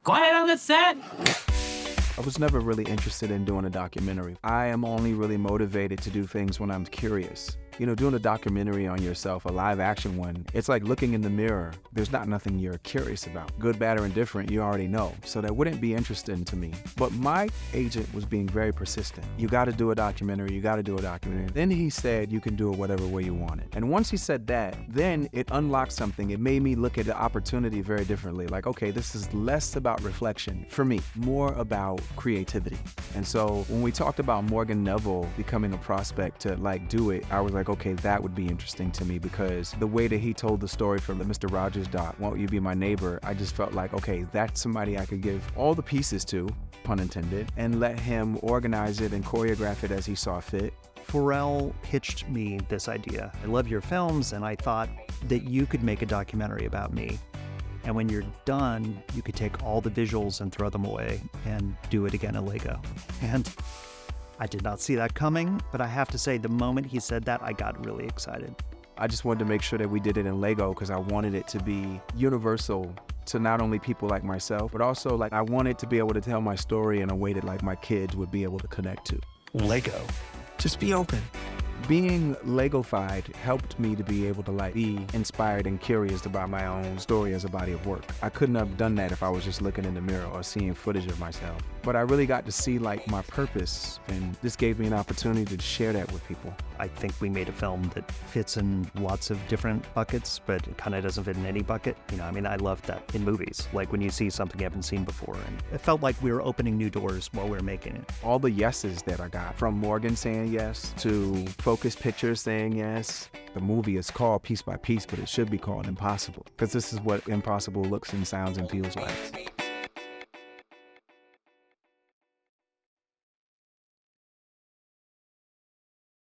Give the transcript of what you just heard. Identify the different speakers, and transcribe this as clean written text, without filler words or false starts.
Speaker 1: quiet on the set.
Speaker 2: I was never really interested in doing a documentary. I am only really motivated to do things when I'm curious. You know, doing a documentary on yourself, a live action one, it's like looking in the mirror. There's not nothing you're curious about. Good, bad, or indifferent, you already know. So that wouldn't be interesting to me. But my agent was being very persistent. You gotta do a documentary, you gotta do a documentary. Then he said you can do it whatever way you want it. And once he said that, then it unlocked something. It made me look at the opportunity very differently. Like, okay, this is less about reflection for me, more about creativity. And so when we talked about Morgan Neville becoming a prospect to like do it, I was like, okay, that would be interesting to me because the way that he told the story from the Mr. Rogers doc, Won't You Be My Neighbor, I just felt like, okay, that's somebody I could give all the pieces to, pun intended, and let him organize it and choreograph it as he saw fit.
Speaker 3: Pharrell pitched me this idea. I love your films, and I thought that you could make a documentary about me. And when you're done, you could take all the visuals and throw them away and do it again in Lego. And I did not see that coming, but I have to say, the moment he said that, I got really excited.
Speaker 2: I just wanted to make sure that we did it in Lego because I wanted it to be universal to not only people like myself, but also like I wanted to be able to tell my story in a way that like my kids would be able to connect to.
Speaker 1: Lego. Just be open.
Speaker 2: Being Lego-fied helped me to be able to like be inspired and curious about my own story as a body of work. I couldn't have done that if I was just looking in the mirror or seeing footage of myself. But I really got to see like my purpose, and this gave me an opportunity to share that with people.
Speaker 3: I think we made a film that fits in lots of different buckets, but it kind of doesn't fit in any bucket. You know, I mean, I love that in movies, like when you see something you haven't seen before. And it felt like we were opening new doors while we were making it.
Speaker 2: All the yeses that I got, from Morgan saying yes to Focus Pictures saying yes. The movie is called Piece by Piece, but it should be called Impossible, because this is what impossible looks and sounds and feels like.